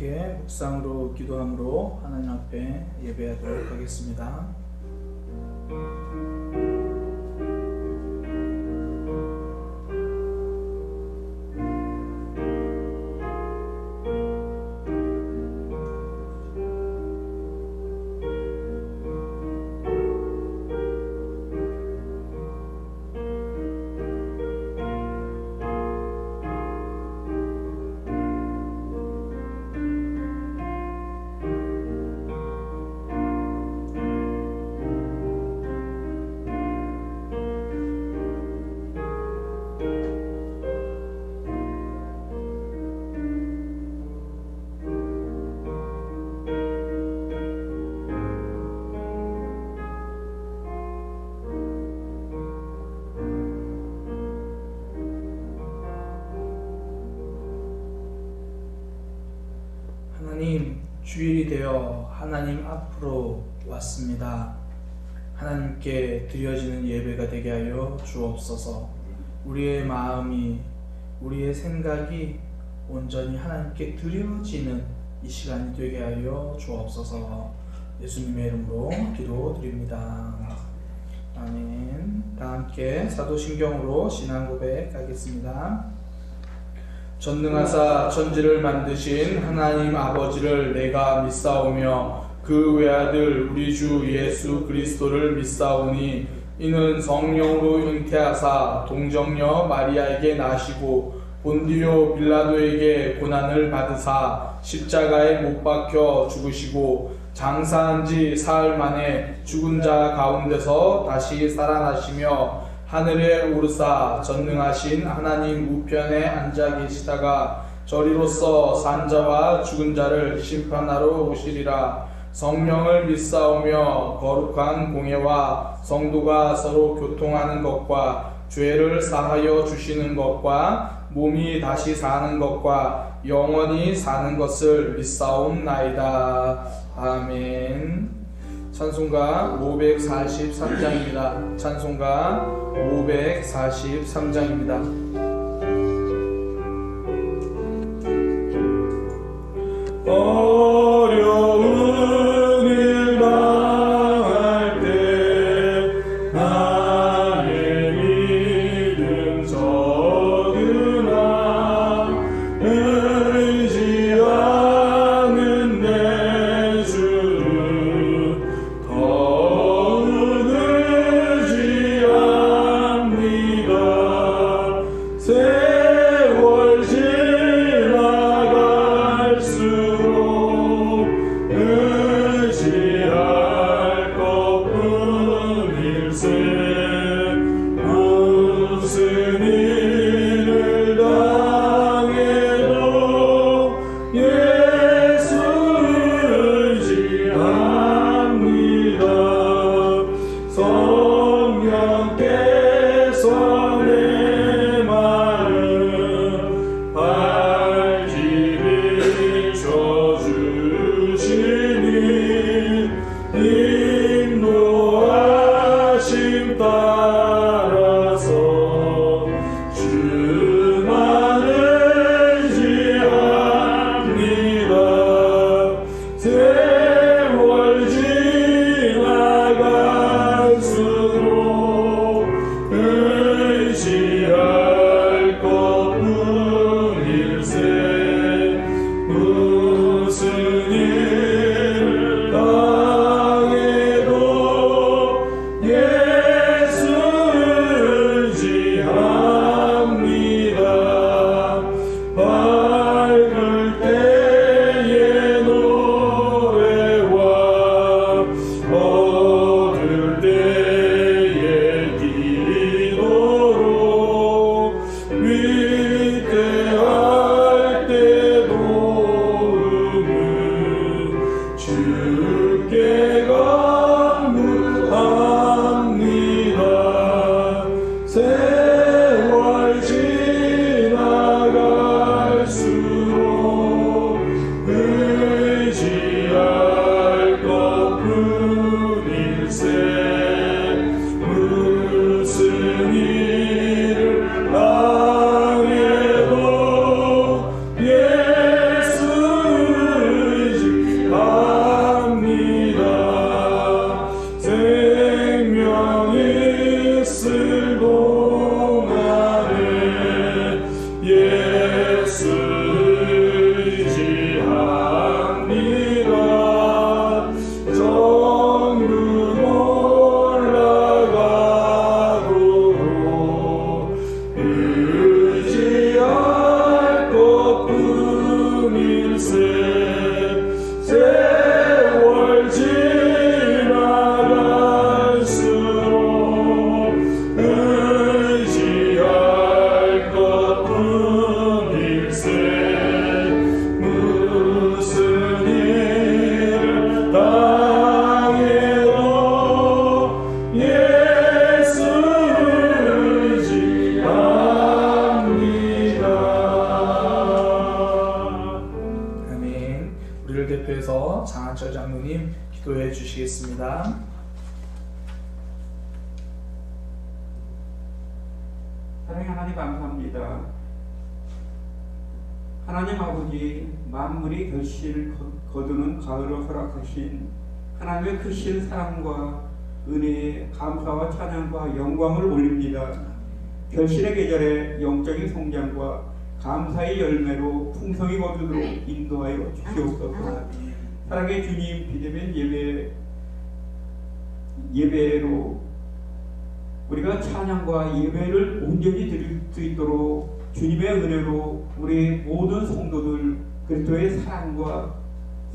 함께 묵상으로 기도함으로 하나님 앞에 예배하도록 하겠습니다. 하나님, 주일이 되어 하나님 앞으로 왔습니다. 하나님께 드려지는 예배가 되게 하여 주옵소서. 우리의 마음이, 우리의 생각이 온전히 하나님께 드려지는 이 시간이 되게 하여 주옵소서. 예수님의 이름으로 기도드립니다. 아멘. 다 함께 사도신경으로 신앙 고백하겠습니다. 전능하사 천지를 만드신 하나님 아버지를 내가 믿사오며 그 외아들 우리 주 예수 그리스도를 믿사오니 이는 성령으로 잉태하사 동정녀 마리아에게 나시고 본디오 빌라도에게 고난을 받으사 십자가에 못 박혀 죽으시고 장사한 지 사흘 만에 죽은 자 가운데서 다시 살아나시며 하늘에 오르사 전능하신 하나님 우편에 앉아 계시다가 저리로서 산 자와 죽은 자를 심판하러 오시리라. 성령을 믿사오며 거룩한 공예와 성도가 서로 교통하는 것과 죄를 사하여 주시는 것과 몸이 다시 사는 것과 영원히 사는 것을 믿사옵나이다. 아멘. 찬송가 543장입니다. 찬송가 543장입니다. 어려운 일 당할 때 나의 믿음 적으나 의지하는 내 주를 더욱 의지합니다. 세월 지나갈수록 의지할 것뿐일세. 무슨 일을 당해도 예수 의지합니다. 성령께서 내 마음 밝히 비춰주시니 인도하심 따라서 주만 의지합니다. 세월 지나갈수록 의지할 것뿐일세. 무슨 일을 당해도 예수 의지합니다. 밝을 때의 노래와 어두울 때의 기도로 위해서 장한철 장로님 기도해 주시겠습니다. 사랑의 하나님 감사합니다. 하나님 아버지, 만물이 결실을 거두는 가을을 허락하신 하나님의 크신 사랑과 은혜에 감사와 찬양과 영광을 올립니다. 결실의 계절에 영적인 성장과 감사의 열매로 풍성히 거두도록 인도하여 주시옵소서. 사랑의 주님, 비대면 예배로 우리가 찬양과 예배를 온전히 드릴 수 있도록 주님의 은혜로 우리 모든 성도들 그리스도의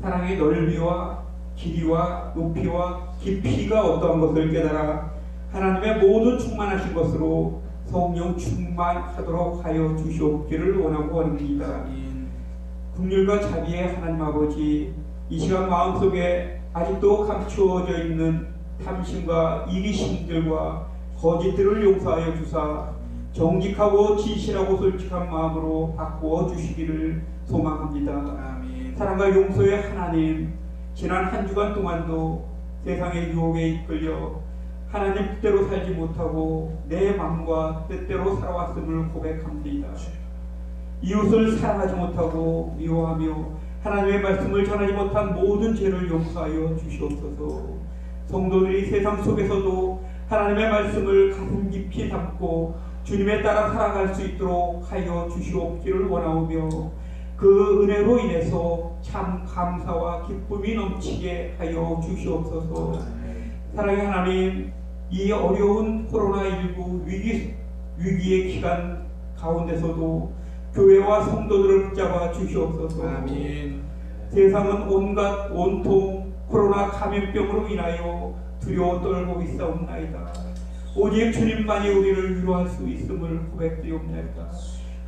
사랑의 넓이와 길이와 높이와 깊이가 어떠한 것을 깨달아 하나님의 모든 충만하신 것으로 성령 충만하도록 하여 주시옵기를 원하고 원합니다. 긍휼과 자비의 하나님 아버지, 이 시간 마음속에 아직도 감추어져 있는 탐심과 이기심들과 거짓들을 용서하여 주사 정직하고 진실하고 솔직한 마음으로 바꾸어 주시기를 소망합니다. 아멘. 사랑과 용서의 하나님, 지난 한 주간 동안도 세상의 유혹에 이끌려 하나님 뜻대로 살지 못하고 내 마음과 뜻대로 살아왔음을 고백합니다. 이웃을 사랑하지 못하고 미워하며 하나님의 말씀을 전하지 못한 모든 죄를 용서하여 주시옵소서. 성도들이 세상 속에서도 하나님의 말씀을 가슴 깊이 담고 주님에 따라 살아갈 수 있도록 하여 주시옵기를 원하오며 그 은혜로 인해서 참 감사와 기쁨이 넘치게 하여 주시옵소서. 사랑의 하나님, 이 어려운 코로나19 위기의 기간 가운데서도 교회와 성도들을 붙잡아 주시옵소서. 아멘. 세상은 온통 코로나 감염병으로 인하여 두려워 떨고 있사옵나이다. 오직 주님만이 우리를 위로할 수 있음을 고백드리옵나이다.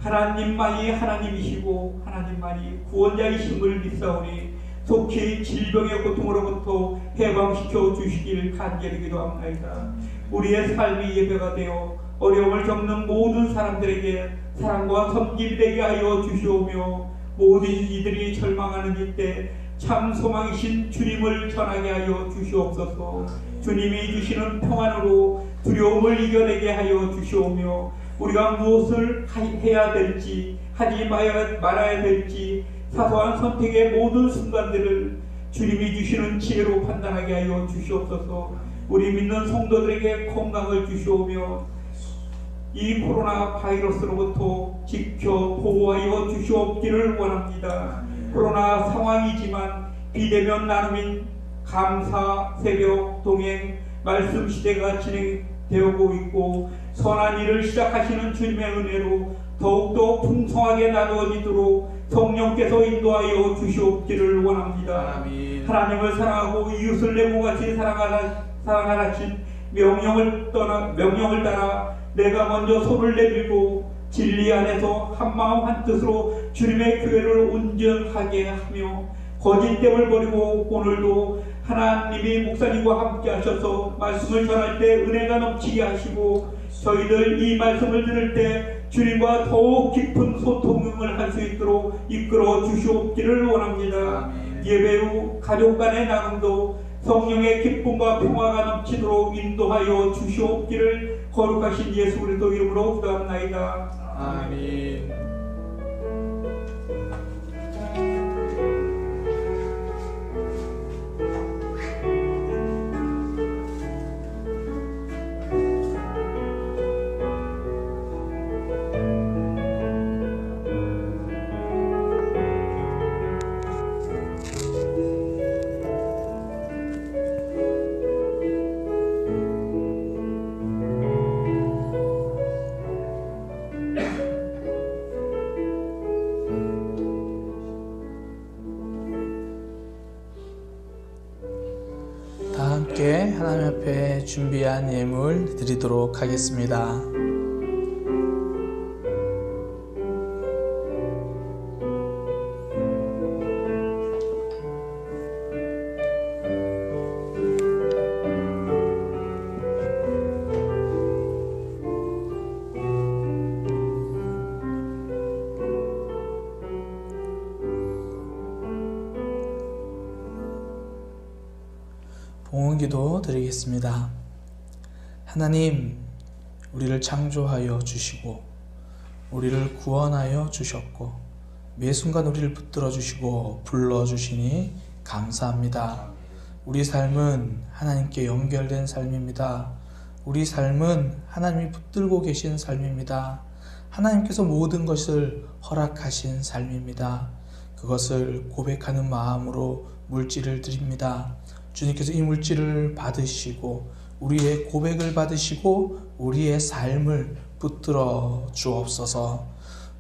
하나님만이 하나님이시고 하나님만이 구원자이심을 믿사오니 속히 질병의 고통으로부터 해방시켜 주시길 간절히 기도합나이다. 우리의 삶이 예배가 되어 어려움을 겪는 모든 사람들에게 사랑과 섬김이 되게 하여 주시오며 모든 이들이 절망하는 이때 참 소망이신 주님을 전하게 하여 주시옵소서. 주님이 주시는 평안으로 두려움을 이겨내게 하여 주시오며 우리가 무엇을 해야 될지 하지 말아야 될지 사소한 선택의 모든 순간들을 주님이 주시는 지혜로 판단하게 하여 주시옵소서. 우리 믿는 성도들에게 건강을 주시오며 이 코로나 바이러스로부터 지켜 보호하여 주시옵기를 원합니다. 코로나 상황이지만 비대면 나눔인 감사 새벽 동행 말씀 시대가 진행되고 있고 선한 일을 시작하시는 주님의 은혜로 더욱더 풍성하게 나누어지도록 성령께서 인도하여 주시옵기를 원합니다. 아멘. 하나님을 사랑하고 이웃을 내 몸같이 사랑하신 명령을 따라 내가 먼저 손을 내밀고 진리 안에서 한마음 한뜻으로 주님의 교회를 온전하게 하며 거짓됨을 버리고 오늘도 하나님이 목사님과 함께 하셔서 말씀을 전할 때 은혜가 넘치게 하시고 저희들 이 말씀을 들을 때 주님과 더욱 깊은 소통을 할 수 있도록 이끌어 주시옵기를 원합니다. 예배 후 가족 간의 나눔도 성령의 기쁨과 평화가 넘치도록 인도하여 주시옵기를 거룩하신 예수 그리스도 이름으로 기도합나이다. 아멘. 함께 하나님 앞에 준비한 예물 드리도록 하겠습니다. 봉헌기도 드리겠습니다. 하나님, 우리를 창조하여 주시고 우리를 구원하여 주셨고 매 순간 우리를 붙들어 주시고 불러 주시니 감사합니다. 우리 삶은 하나님께 연결된 삶입니다. 우리 삶은 하나님이 붙들고 계신 삶입니다. 하나님께서 모든 것을 허락하신 삶입니다. 그것을 고백하는 마음으로 물질을 드립니다. 주님께서 이 물질을 받으시고 우리의 고백을 받으시고 우리의 삶을 붙들어 주옵소서.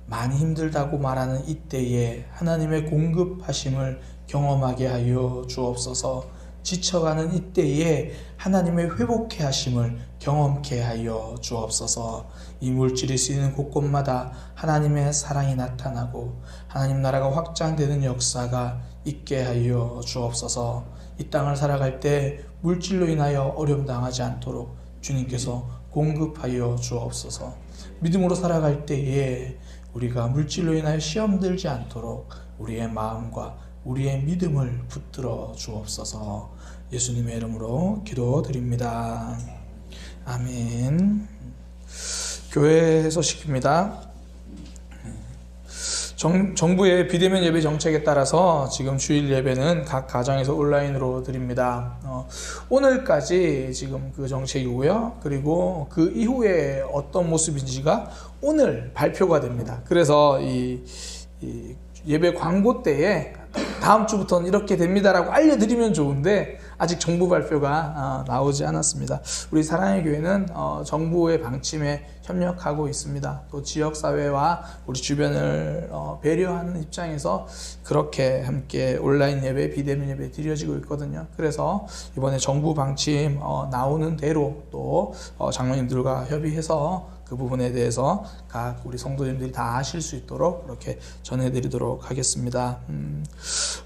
많이 힘들다고 말하는 이때에 하나님의 공급하심을 경험하게 하여 주옵소서. 지쳐가는 이때에 하나님의 회복케 하심을 경험케 하여 주옵소서. 이 물질이 쓰이는 곳곳마다 하나님의 사랑이 나타나고 하나님 나라가 확장되는 역사가 있게 하여 주옵소서. 이 땅을 살아갈 때 물질로 인하여 어려움 당하지 않도록 주님께서 공급하여 주옵소서. 믿음으로 살아갈 때에 우리가 물질로 인하여 시험 들지 않도록 우리의 마음과 우리의 믿음을 붙들어 주옵소서. 예수님의 이름으로 기도드립니다. 아멘. 교회 소식입니다. 정부의 비대면 예배 정책에 따라서 지금 주일 예배는 각 가정에서 온라인으로 드립니다. 오늘까지 지금 그 정책이고요. 그리고 그 이후에 어떤 모습인지가 오늘 발표가 됩니다. 그래서 이 예배 광고 때에 다음 주부터는 이렇게 됩니다라고 알려드리면 좋은데 아직 정부 발표가 나오지 않았습니다. 우리 사랑의 교회는 정부의 방침에 협력하고 있습니다. 또 지역사회와 우리 주변을 배려하는 입장에서 그렇게 함께 온라인 예배, 비대면 예배 드려지고 있거든요. 그래서 이번에 정부 방침 나오는 대로 또 장로님들과 협의해서 그 부분에 대해서 각 우리 성도님들이 다 아실 수 있도록 이렇게 전해드리도록 하겠습니다.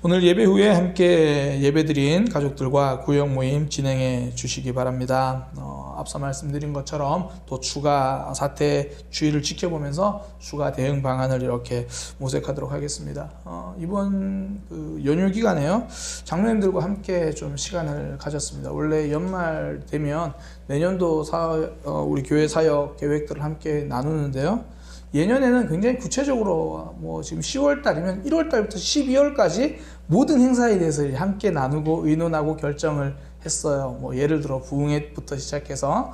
오늘 예배 후에 함께 예배드린 가족들과 구역 모임 진행해 주시기 바랍니다. 앞서 말씀드린 것처럼 또 추가 사태 주의를 지켜보면서 추가 대응 방안을 이렇게 모색하도록 하겠습니다. 이번 그 연휴 기간에요, 장로님들과 함께 좀 시간을 가졌습니다. 원래 연말 되면 내년도 우리 교회 사역 계획들을 함께 나누는데요. 예년에는 굉장히 구체적으로 지금 10월 달이면 1월 달부터 12월까지 모든 행사에 대해서 함께 나누고 의논하고 결정을 했어요. 예를 들어 부흥회부터 시작해서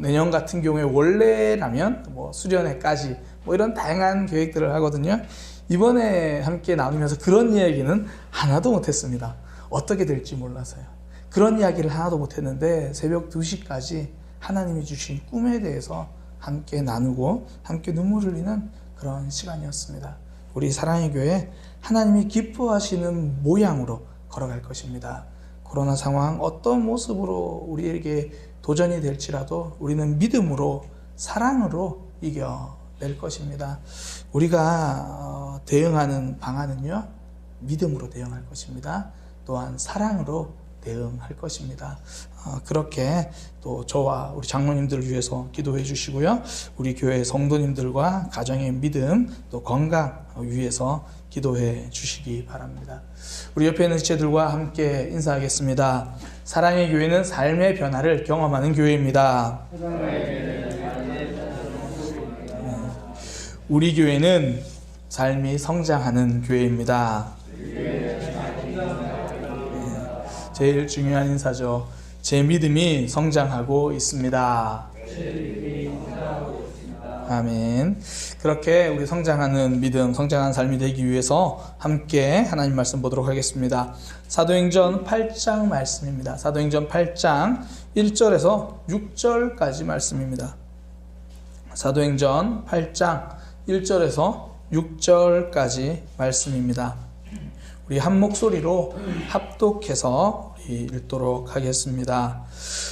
내년 같은 경우에 원래라면 수련회까지 이런 다양한 계획들을 하거든요. 이번에 함께 나누면서 그런 이야기는 하나도 못했습니다. 어떻게 될지 몰라서요. 그런 이야기를 하나도 못했는데 새벽 2시까지 하나님이 주신 꿈에 대해서 함께 나누고 함께 눈물 흘리는 그런 시간이었습니다. 우리 사랑의 교회 하나님이 기뻐하시는 모양으로 걸어갈 것입니다. 코로나 상황 어떤 모습으로 우리에게 도전이 될지라도 우리는 믿음으로 사랑으로 이겨낼 것입니다. 우리가 대응하는 방안은요, 믿음으로 대응할 것입니다. 또한 사랑으로 대응할 것입니다. 그렇게 또 저와 우리 장로님들을 위해서 기도해 주시고요. 우리 교회 성도님들과 가정의 믿음 또 건강 위해서 기도해 주시기 바랍니다. 우리 옆에 있는 지체들과 함께 인사하겠습니다. 사랑의 교회는 삶의 변화를 경험하는 교회입니다. 우리 교회는 삶이 성장하는 교회입니다. 제일 중요한 인사죠. 제 믿음이 성장하고 있습니다. 아멘. 그렇게 우리 성장하는 믿음, 성장한 삶이 되기 위해서 함께 하나님 말씀 보도록 하겠습니다. 사도행전 8장 말씀입니다. 사도행전 8장 1절에서 6절까지 말씀입니다. 사도행전 8장 1절에서 6절까지 말씀입니다. 우리 한 목소리로 합독해서 읽도록 하겠습니다.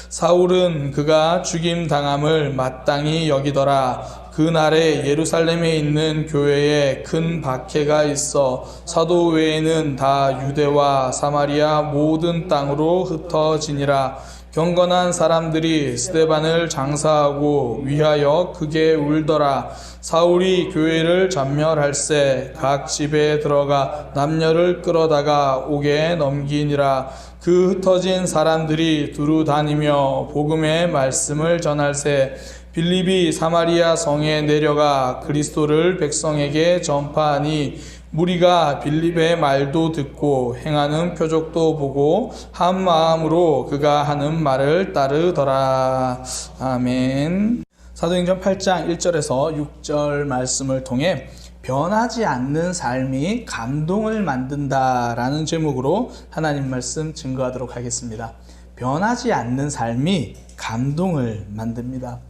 사울은 그가 죽임당함을 마땅히 여기더라. 그날에 예루살렘에 있는 교회에 큰 박해가 있어 사도 외에는 다 유대와 사마리아 모든 땅으로 흩어지니라. 경건한 사람들이 스데반을 장사하고 위하여 크게 울더라. 사울이 교회를 전멸할세 각 집에 들어가 남녀를 끌어다가 옥에 넘기니라. 그 흩어진 사람들이 두루 다니며 복음의 말씀을 전할세 빌립이 사마리아 성에 내려가 그리스도를 백성에게 전파하니 무리가 빌립의 말도 듣고 행하는 표적도 보고 한 마음으로 그가 하는 말을 따르더라. 아멘. 사도행전 8장 1절에서 6절 말씀을 통해 변하지 않는 삶이 감동을 만든다라는 제목으로 하나님 말씀 증거하도록 하겠습니다. 변하지 않는 삶이 감동을 만듭니다.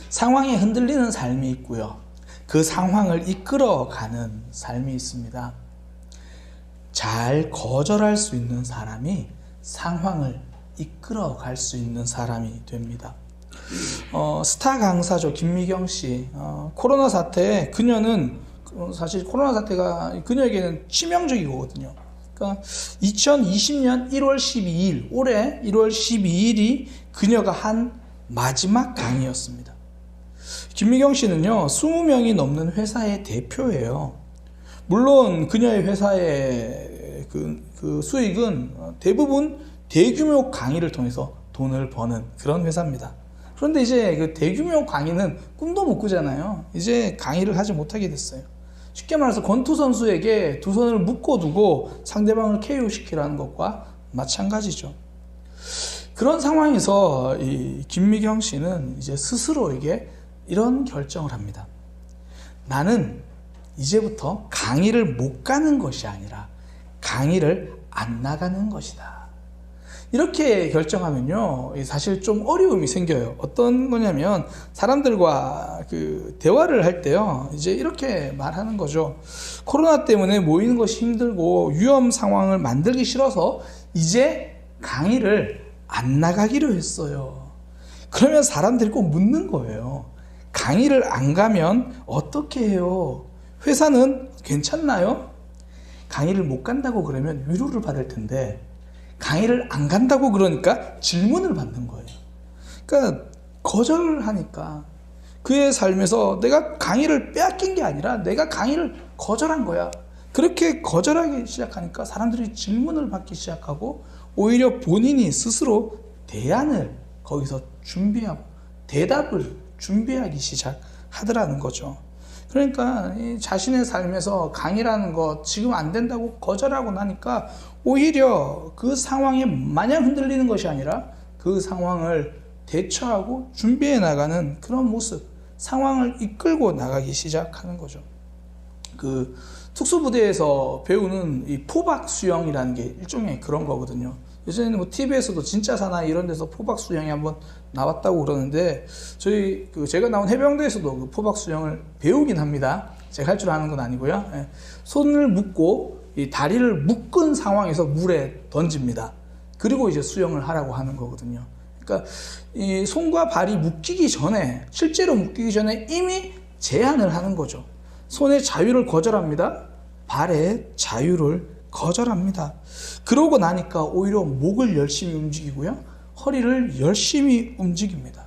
상황에 흔들리는 삶이 있고요. 그 상황을 이끌어가는 삶이 있습니다. 잘 거절할 수 있는 사람이 상황을 이끌어갈 수 있는 사람이 됩니다. 스타 강사죠. 김미경 씨. 코로나 사태에 그녀는 사실 코로나 사태가 그녀에게는 치명적이거든요. 그러니까 2020년 1월 12일 올해 1월 12일이 그녀가 한 마지막 강의였습니다. 김미경 씨는요 20명이 넘는 회사의 대표예요. 물론 그녀의 회사의 그 수익은 대부분 대규모 강의를 통해서 돈을 버는 그런 회사입니다. 그런데 이제 그 대규모 강의는 꿈도 못 꾸잖아요. 이제 강의를 하지 못하게 됐어요. 쉽게 말해서 권투 선수에게 두 손을 묶어두고 상대방을 KO시키라는 것과 마찬가지죠. 그런 상황에서 이 김미경 씨는 이제 스스로에게 이런 결정을 합니다. 나는 이제부터 강의를 못 가는 것이 아니라 강의를 안 나가는 것이다. 이렇게 결정하면요, 사실 좀 어려움이 생겨요. 어떤 거냐면 사람들과 그 대화를 할 때요, 이제 이렇게 말하는 거죠. 코로나 때문에 모이는 것이 힘들고 위험 상황을 만들기 싫어서 이제 강의를 안 나가기로 했어요. 그러면 사람들이 꼭 묻는 거예요. 강의를 안 가면 어떻게 해요? 회사는 괜찮나요? 강의를 못 간다고 그러면 위로를 받을 텐데 강의를 안 간다고 그러니까 질문을 받는 거예요. 그러니까 거절하니까 그의 삶에서 내가 강의를 빼앗긴 게 아니라 내가 강의를 거절한 거야. 그렇게 거절하기 시작하니까 사람들이 질문을 받기 시작하고 오히려 본인이 스스로 대안을 거기서 준비하고 대답을 준비하기 시작하더라는 거죠. 그러니까 자신의 삶에서 강의라는 것 지금 안 된다고 거절하고 나니까 오히려 그 상황에 마냥 흔들리는 것이 아니라 그 상황을 대처하고 준비해 나가는 그런 모습, 상황을 이끌고 나가기 시작하는 거죠. 그 특수부대에서 배우는 이 포박 수영이라는 게 일종의 그런 거거든요. 예전에는 뭐 TV에서도 진짜 사나이 이런 데서 포박 수영이 한번 나왔다고 그러는데 제가 나온 해병대에서도 그 포박 수영을 배우긴 합니다. 제가 할 줄 아는 건 아니고요. 손을 묶고 이 다리를 묶은 상황에서 물에 던집니다. 그리고 이제 수영을 하라고 하는 거거든요. 그러니까 이 손과 발이 묶이기 전에 실제로 묶이기 전에 이미 제한을 하는 거죠. 손의 자유를 거절합니다. 발의 자유를 거절합니다. 그러고 나니까 오히려 목을 열심히 움직이고요. 허리를 열심히 움직입니다.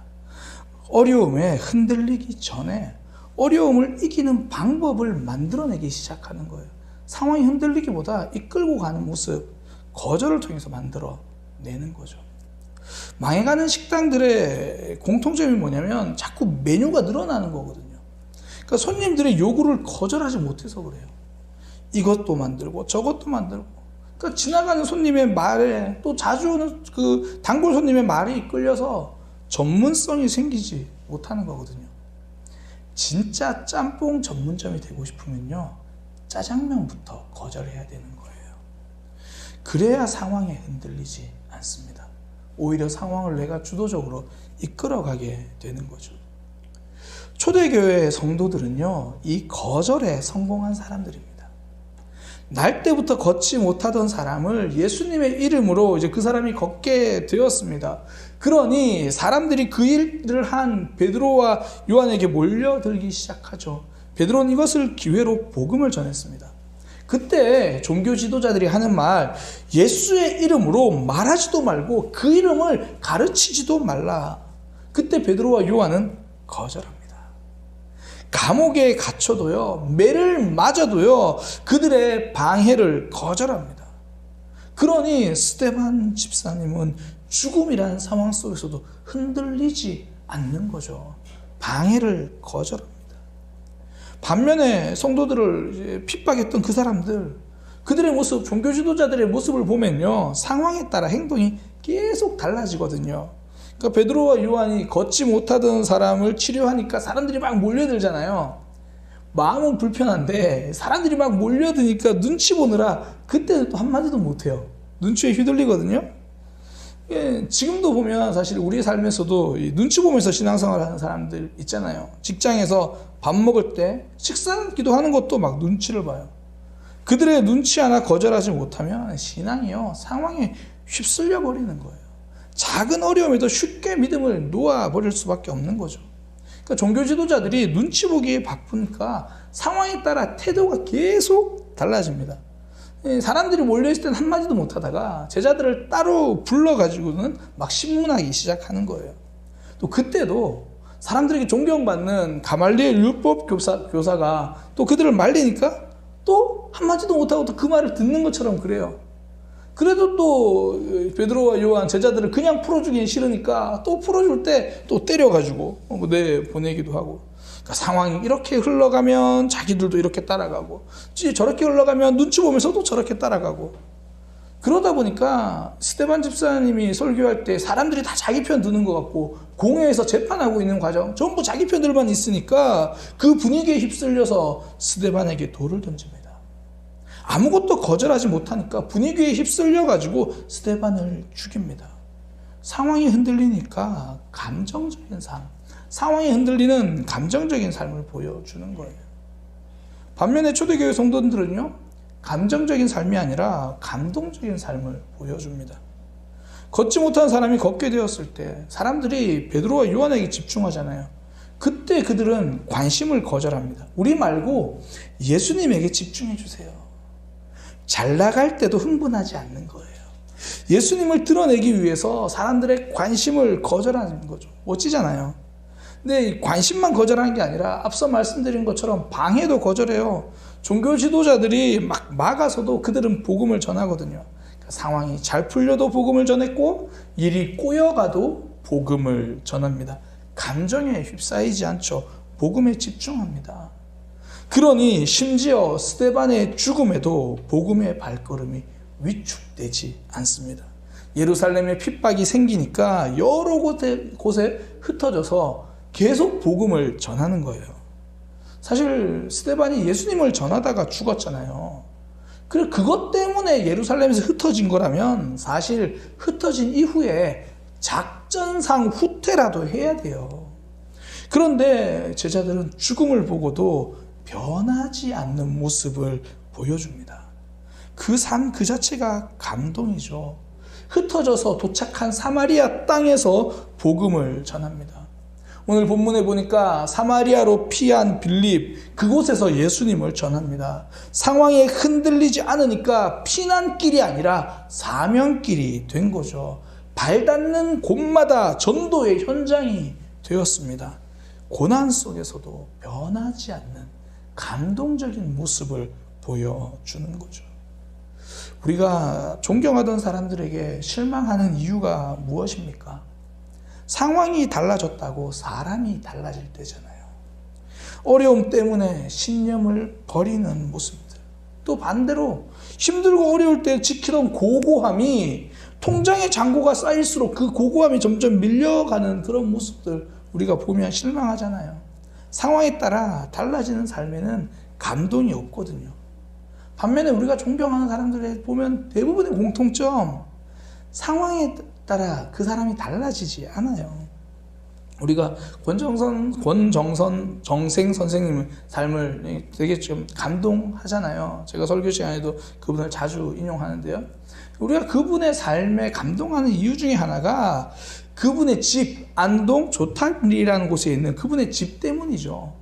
어려움에 흔들리기 전에 어려움을 이기는 방법을 만들어내기 시작하는 거예요. 상황이 흔들리기보다 이끌고 가는 모습, 거절을 통해서 만들어내는 거죠. 망해가는 식당들의 공통점이 뭐냐면 자꾸 메뉴가 늘어나는 거거든요. 그러니까 손님들의 요구를 거절하지 못해서 그래요. 이것도 만들고 저것도 만들고. 그러니까 지나가는 손님의 말에 또 자주 오는 그 단골 손님의 말이 이끌려서 전문성이 생기지 못하는 거거든요. 진짜 짬뽕 전문점이 되고 싶으면요, 짜장면부터 거절해야 되는 거예요. 그래야 상황에 흔들리지 않습니다. 오히려 상황을 내가 주도적으로 이끌어가게 되는 거죠. 초대교회 성도들은요, 이 거절에 성공한 사람들입니다. 날 때부터 걷지 못하던 사람을 예수님의 이름으로 이제 그 사람이 걷게 되었습니다. 그러니 사람들이 그 일을 한 베드로와 요한에게 몰려들기 시작하죠. 베드로는 이것을 기회로 복음을 전했습니다. 그때 종교 지도자들이 하는 말, 예수의 이름으로 말하지도 말고 그 이름을 가르치지도 말라. 그때 베드로와 요한은 거절합니다. 감옥에 갇혀도요, 매를 맞아도요, 그들의 방해를 거절합니다. 그러니 스데반 집사님은 죽음이라는 상황 속에서도 흔들리지 않는 거죠. 방해를 거절합니다. 반면에 성도들을 핍박했던 그 사람들, 그들의 모습, 종교 지도자들의 모습을 보면요, 상황에 따라 행동이 계속 달라지거든요. 그러니까 베드로와 요한이 걷지 못하던 사람을 치료하니까 사람들이 막 몰려들잖아요. 마음은 불편한데 사람들이 막 몰려드니까 눈치 보느라 그때는 또 한마디도 못해요. 눈치에 휘둘리거든요. 예, 지금도 보면 사실 우리의 삶에서도 눈치 보면서 신앙생활 하는 사람들 있잖아요. 직장에서 밥 먹을 때 식사 기도하는 것도 막 눈치를 봐요. 그들의 눈치 하나 거절하지 못하면 신앙이요, 상황에 휩쓸려 버리는 거예요. 작은 어려움에도 쉽게 믿음을 놓아버릴 수밖에 없는 거죠. 그러니까 종교 지도자들이 눈치 보기에 바쁘니까 상황에 따라 태도가 계속 달라집니다. 사람들이 몰려있을 때는 한마디도 못하다가 제자들을 따로 불러가지고는 막 신문하기 시작하는 거예요. 또 그때도 사람들에게 존경받는 가말리엘 율법 교사가 또 그들을 말리니까 또 한마디도 못하고 또 그 말을 듣는 것처럼 그래요. 그래도 또 베드로와 요한 제자들을 그냥 풀어주긴 싫으니까 또 풀어줄 때 또 때려가지고 내보내기도 하고. 그러니까 상황이 이렇게 흘러가면 자기들도 이렇게 따라가고, 저렇게 흘러가면 눈치 보면서 또 저렇게 따라가고. 그러다 보니까 스데반 집사님이 설교할 때 사람들이 다 자기 편 드는 것 같고, 공회에서 재판하고 있는 과정 전부 자기 편들만 있으니까 그 분위기에 휩쓸려서 스데반에게 돌을 던집니다. 아무것도 거절하지 못하니까 분위기에 휩쓸려가지고 스데반을 죽입니다. 상황이 흔들리니까 감정적인 삶, 상황이 흔들리는 감정적인 삶을 보여주는 거예요. 반면에 초대교회 성도들은요, 감정적인 삶이 아니라 감동적인 삶을 보여줍니다. 걷지 못한 사람이 걷게 되었을 때 사람들이 베드로와 요한에게 집중하잖아요. 그때 그들은 관심을 거절합니다. 우리 말고 예수님에게 집중해 주세요. 잘 나갈 때도 흥분하지 않는 거예요. 예수님을 드러내기 위해서 사람들의 관심을 거절하는 거죠. 멋지잖아요. 근데 관심만 거절하는 게 아니라 앞서 말씀드린 것처럼 방해도 거절해요. 종교 지도자들이 막 막아서도 그들은 복음을 전하거든요. 그러니까 상황이 잘 풀려도 복음을 전했고, 일이 꼬여가도 복음을 전합니다. 감정에 휩싸이지 않죠. 복음에 집중합니다. 그러니 심지어 스데반의 죽음에도 복음의 발걸음이 위축되지 않습니다. 예루살렘에 핍박이 생기니까 여러 곳에 흩어져서 계속 복음을 전하는 거예요. 사실 스데반이 예수님을 전하다가 죽었잖아요. 그래, 그것 때문에 예루살렘에서 흩어진 거라면 사실 흩어진 이후에 작전상 후퇴라도 해야 돼요. 그런데 제자들은 죽음을 보고도 변하지 않는 모습을 보여줍니다. 그 삶 그 자체가 감동이죠. 흩어져서 도착한 사마리아 땅에서 복음을 전합니다. 오늘 본문에 보니까 사마리아로 피한 빌립, 그곳에서 예수님을 전합니다. 상황에 흔들리지 않으니까 피난길이 아니라 사명길이 된 거죠. 발 닿는 곳마다 전도의 현장이 되었습니다. 고난 속에서도 변하지 않는 감동적인 모습을 보여주는 거죠. 우리가 존경하던 사람들에게 실망하는 이유가 무엇입니까? 상황이 달라졌다고 사람이 달라질 때잖아요. 어려움 때문에 신념을 버리는 모습들, 또 반대로 힘들고 어려울 때 지키던 고고함이 통장에 잔고가 쌓일수록 그 고고함이 점점 밀려가는 그런 모습들 우리가 보면 실망하잖아요. 상황에 따라 달라지는 삶에는 감동이 없거든요. 반면에 우리가 존경하는 사람들에 보면 대부분의 공통점, 상황에 따라 그 사람이 달라지지 않아요. 우리가 권정선 정생 선생님의 삶을 되게 좀 감동하잖아요. 제가 설교 시간에도 그분을 자주 인용하는데요. 우리가 그분의 삶에 감동하는 이유 중에 하나가 그분의 집, 안동 조탄리라는 곳에 있는 그분의 집 때문이죠.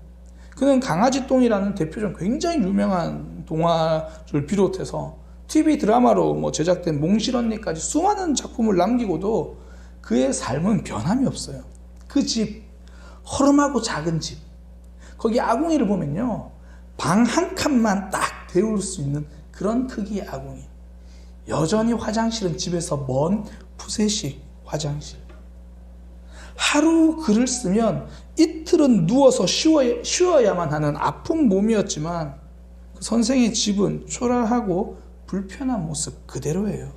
그는 강아지똥이라는 대표적 굉장히 유명한 동화를 비롯해서 TV 드라마로 뭐 제작된 몽실언니까지 수많은 작품을 남기고도 그의 삶은 변함이 없어요. 그 집, 허름하고 작은 집, 거기 아궁이를 보면요, 방 한 칸만 딱 데울 수 있는 그런 크기의 아궁이. 여전히 화장실은 집에서 먼 푸세식 화장실. 하루 글을 쓰면 이틀은 누워서 쉬어야만 하는 아픈 몸이었지만 그 선생의 집은 초라하고 불편한 모습 그대로예요.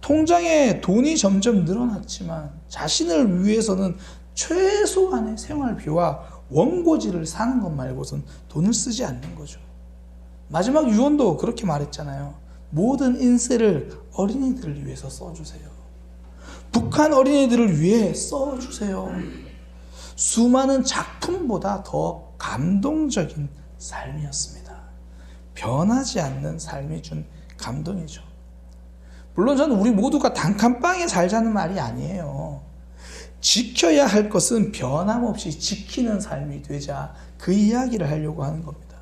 통장에 돈이 점점 늘어났지만 자신을 위해서는 최소한의 생활비와 원고지를 사는 것 말고선 돈을 쓰지 않는 거죠. 마지막 유언도 그렇게 말했잖아요. 모든 인세를 어린이들을 위해서 써주세요. 북한 어린이들을 위해 써주세요. 수많은 작품보다 더 감동적인 삶이었습니다. 변하지 않는 삶이 준 감동이죠. 물론 저는 우리 모두가 단칸방에 살자는 말이 아니에요. 지켜야 할 것은 변함없이 지키는 삶이 되자 그 이야기를 하려고 하는 겁니다.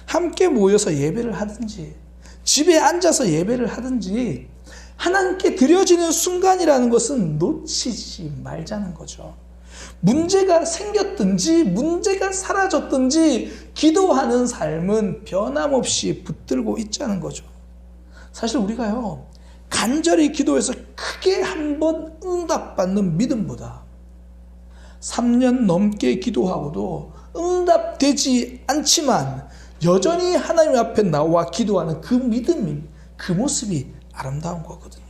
함께 모여서 예배를 하든지 집에 앉아서 예배를 하든지 하나님께 드려지는 순간이라는 것은 놓치지 말자는 거죠. 문제가 생겼든지 문제가 사라졌든지 기도하는 삶은 변함없이 붙들고 있자는 거죠. 사실 우리가요, 간절히 기도해서 크게 한번 응답받는 믿음보다 3년 넘게 기도하고도 응답되지 않지만 여전히 하나님 앞에 나와 기도하는 그 믿음이, 그 모습이 아름다운 거거든요.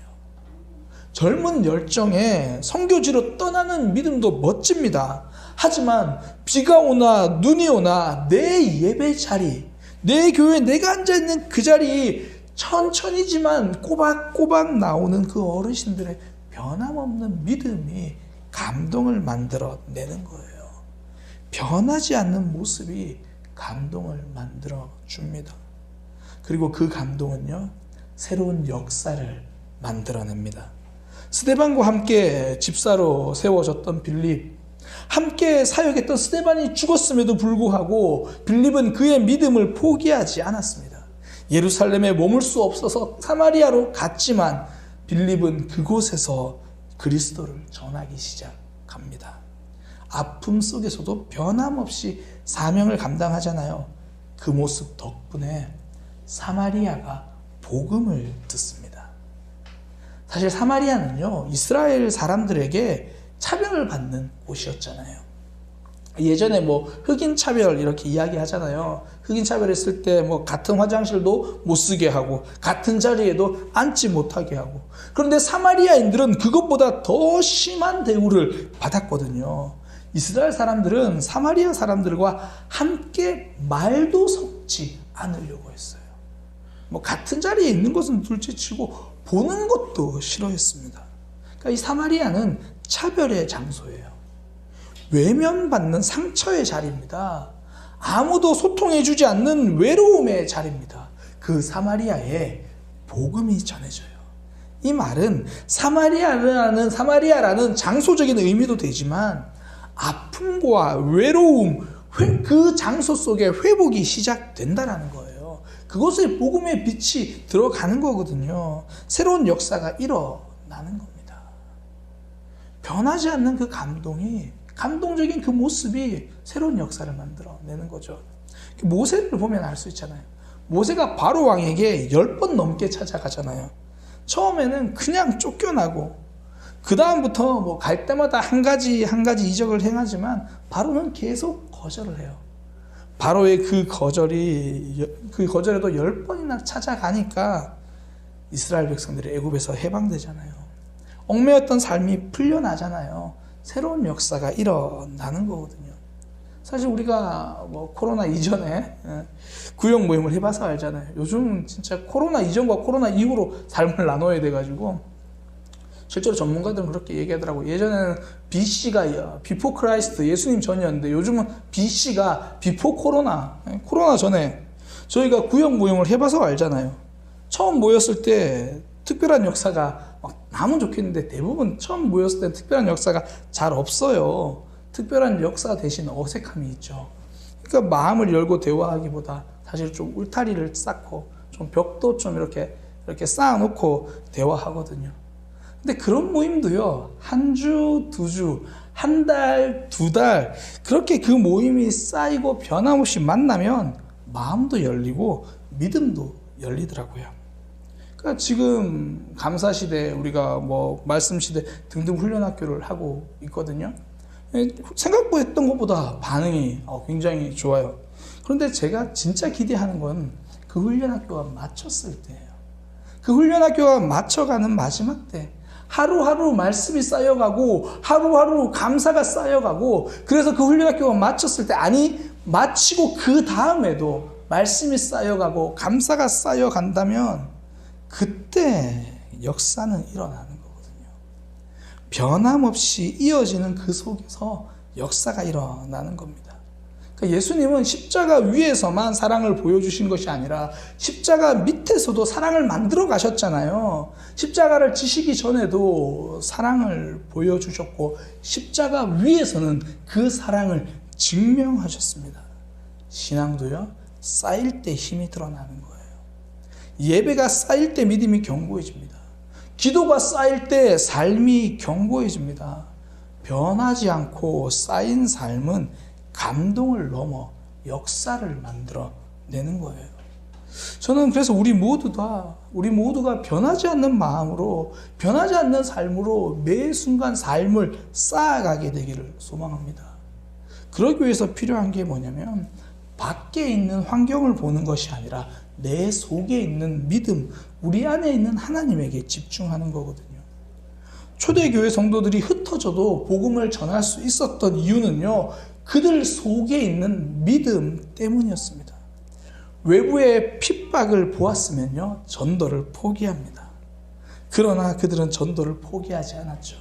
젊은 열정에 선교지로 떠나는 믿음도 멋집니다. 하지만 비가 오나 눈이 오나 내 예배 자리, 내 교회에 내가 앉아있는 그 자리, 천천히지만 꼬박꼬박 나오는 그 어르신들의 변함없는 믿음이 감동을 만들어내는 거예요. 변하지 않는 모습이 감동을 만들어 줍니다. 그리고 그 감동은요, 새로운 역사를 만들어냅니다. 스데반과 함께 집사로 세워졌던 빌립, 함께 사역했던 스데반이 죽었음에도 불구하고 빌립은 그의 믿음을 포기하지 않았습니다. 예루살렘에 머물 수 없어서 사마리아로 갔지만 빌립은 그곳에서 그리스도를 전하기 시작합니다. 아픔 속에서도 변함없이 사명을 감당하잖아요. 그 모습 덕분에 사마리아가 복음을 듣습니다. 사실 사마리아는요, 이스라엘 사람들에게 차별을 받는 곳이었잖아요. 예전에 뭐 흑인 차별 이렇게 이야기하잖아요. 흑인 차별했을 때 뭐 같은 화장실도 못 쓰게 하고 같은 자리에도 앉지 못하게 하고, 그런데 사마리아인들은 그것보다 더 심한 대우를 받았거든요. 이스라엘 사람들은 사마리아 사람들과 함께 말도 섞지 않으려고 했어요. 뭐 같은 자리에 있는 것은 둘째치고 보는 것도 싫어했습니다. 그러니까 이 사마리아는 차별의 장소예요. 외면받는 상처의 자리입니다. 아무도 소통해주지 않는 외로움의 자리입니다. 그 사마리아에 복음이 전해져요. 이 말은 사마리아라는 장소적인 의미도 되지만 아픔과 외로움, 그 장소 속에 회복이 시작된다는 거예요. 그곳에 복음의 빛이 들어가는 거거든요. 새로운 역사가 일어나는 겁니다. 변하지 않는 그 감동이, 감동적인 그 모습이 새로운 역사를 만들어내는 거죠. 모세를 보면 알 수 있잖아요. 모세가 바로 왕에게 10번 넘게 찾아가잖아요. 처음에는 그냥 쫓겨나고 그 다음부터 뭐 갈 때마다 한 가지 이적을 행하지만 바로는 계속 거절을 해요. 바로의 그 거절에도 10번이나 찾아가니까 이스라엘 백성들이 애굽에서 해방되잖아요. 얽매였던 삶이 풀려나잖아요. 새로운 역사가 일어나는 거거든요. 사실 우리가 뭐 코로나 이전에 구역 모임을 해봐서 알잖아요. 요즘 진짜 코로나 이전과 코로나 이후로 삶을 나눠야 돼가지고 실제로 전문가들은 그렇게 얘기하더라고요. 예전에는 BC가 비포 크라이스트, 예수님 전이었는데 요즘은 BC가 비포 코로나, 코로나 전에 저희가 구역 모임을 해봐서 알잖아요. 처음 모였을 때 특별한 역사가 막 나면 좋겠는데 대부분 처음 모였을 때 특별한 역사가 잘 없어요. 특별한 역사 대신 어색함이 있죠. 그러니까 마음을 열고 대화하기보다 사실 좀 울타리를 쌓고 좀 벽도 좀 이렇게 쌓아놓고 대화하거든요. 근데 그런 모임도요, 한 주, 두 주, 한 달, 두 달, 그렇게 그 모임이 쌓이고 변함없이 만나면 마음도 열리고 믿음도 열리더라고요. 그러니까 지금 감사시대, 우리가 뭐 말씀시대 등등 훈련학교를 하고 있거든요. 생각보다 했던 것보다 반응이 굉장히 좋아요. 그런데 제가 진짜 기대하는 건 그 훈련학교가 마쳤을 때예요. 그 훈련학교가 마쳐가는 마지막 때 하루하루 말씀이 쌓여가고 하루하루 감사가 쌓여가고, 그래서 그 훈련학교가 마쳤을 때, 아니 마치고 그 다음에도 말씀이 쌓여가고 감사가 쌓여간다면 그때 역사는 일어나는 거거든요. 변함없이 이어지는 그 속에서 역사가 일어나는 겁니다. 그러니까 예수님은 십자가 위에서만 사랑을 보여주신 것이 아니라 십자가 밑에서도 사랑을 만들어 가셨잖아요. 십자가를 지시기 전에도 사랑을 보여주셨고 십자가 위에서는 그 사랑을 증명하셨습니다. 신앙도요, 쌓일 때 힘이 드러나는 거예요. 예배가 쌓일 때 믿음이 견고해집니다. 기도가 쌓일 때 삶이 견고해집니다. 변하지 않고 쌓인 삶은 감동을 넘어 역사를 만들어내는 거예요. 저는 그래서 우리 모두가 변하지 않는 마음으로, 변하지 않는 삶으로 매 순간 삶을 쌓아가게 되기를 소망합니다. 그러기 위해서 필요한 게 뭐냐면, 밖에 있는 환경을 보는 것이 아니라 내 속에 있는 믿음, 우리 안에 있는 하나님에게 집중하는 거거든요. 초대교회 성도들이 흩어져도 복음을 전할 수 있었던 이유는요, 그들 속에 있는 믿음 때문이었습니다. 외부의 핍박을 보았으면요, 전도를 포기합니다. 그러나 그들은 전도를 포기하지 않았죠.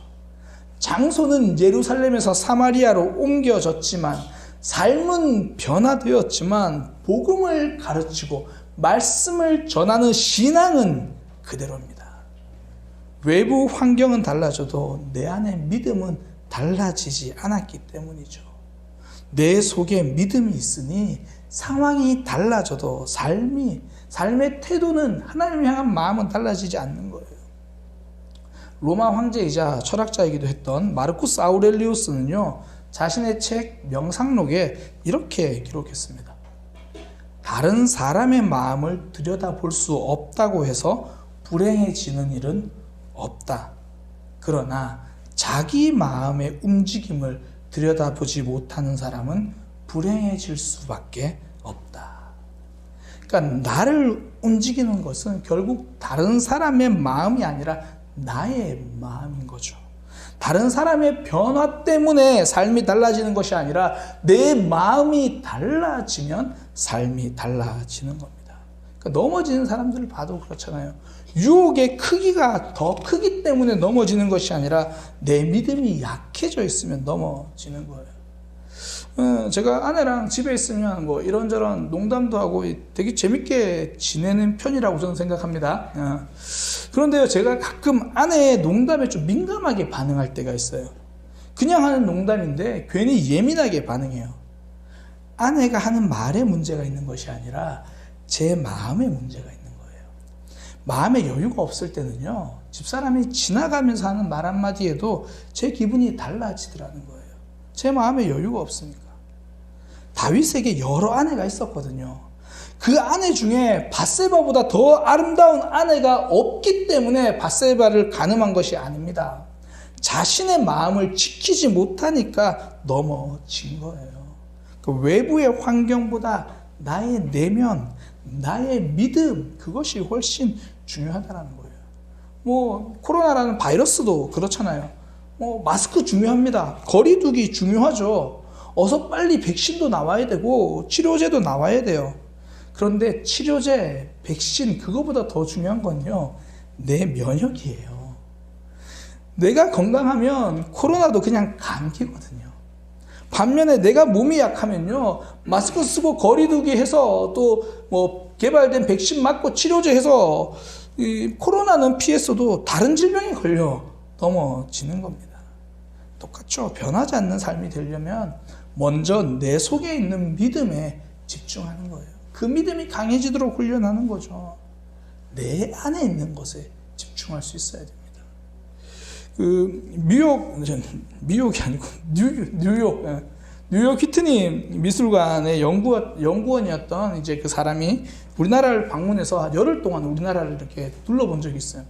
장소는 예루살렘에서 사마리아로 옮겨졌지만, 삶은 변화되었지만 복음을 가르치고 말씀을 전하는 신앙은 그대로입니다. 외부 환경은 달라져도 내 안의 믿음은 달라지지 않았기 때문이죠. 내 속에 믿음이 있으니 상황이 달라져도 삶의 태도는, 하나님을 향한 마음은 달라지지 않는 거예요. 로마 황제이자 철학자이기도 했던 마르쿠스 아우렐리우스는요, 자신의 책 명상록에 이렇게 기록했습니다. 다른 사람의 마음을 들여다볼 수 없다고 해서 불행해지는 일은 없다. 그러나 자기 마음의 움직임을 들여다보지 못하는 사람은 불행해질 수밖에 없다. 그러니까 나를 움직이는 것은 결국 다른 사람의 마음이 아니라 나의 마음인 거죠. 다른 사람의 변화 때문에 삶이 달라지는 것이 아니라 내 마음이 달라지면 삶이 달라지는 겁니다. 그러니까 넘어지는 사람들을 봐도 그렇잖아요. 유혹의 크기가 더 크기 때문에 넘어지는 것이 아니라 내 믿음이 약해져 있으면 넘어지는 거예요. 제가 아내랑 집에 있으면 뭐 이런저런 농담도 하고 되게 재밌게 지내는 편이라고 저는 생각합니다. 그런데요, 제가 가끔 아내의 농담에 좀 민감하게 반응할 때가 있어요. 그냥 하는 농담인데 괜히 예민하게 반응해요. 아내가 하는 말에 문제가 있는 것이 아니라 제 마음에 문제가 있는 거예요. 마음에 여유가 없을 때는요, 집사람이 지나가면서 하는 말 한마디에도 제 기분이 달라지더라는 거예요. 제 마음에 여유가 없으니까. 다윗에게 여러 아내가 있었거든요. 그 아내 중에 밧세바보다 더 아름다운 아내가 없기 때문에 밧세바를 간음한 것이 아닙니다. 자신의 마음을 지키지 못하니까 넘어진 거예요. 그 외부의 환경보다 나의 내면, 나의 믿음, 그것이 훨씬 중요하다는 거예요. 뭐 코로나라는 바이러스도 그렇잖아요. 마스크 중요합니다. 거리 두기 중요하죠. 어서 빨리 백신도 나와야 되고 치료제도 나와야 돼요. 그런데 치료제, 백신, 그거보다 더 중요한 건요, 내 면역이에요. 내가 건강하면 코로나도 그냥 감기거든요. 반면에 내가 몸이 약하면요, 마스크 쓰고 거리 두기 해서 또 뭐 개발된 백신 맞고 치료제 해서 이 코로나는 피했어도 다른 질병에 걸려 넘어지는 겁니다. 똑같죠. 변하지 않는 삶이 되려면 먼저 내 속에 있는 믿음에 집중하는 거예요. 그 믿음이 강해지도록 훈련하는 거죠. 내 안에 있는 것에 집중할 수 있어야 됩니다. 미국이 아니고 뉴욕 휘트니 미술관의 연구원이었던 이제 그 사람이 우리나라를 방문해서 열흘 동안 우리나라를 이렇게 둘러본 적이 있어요.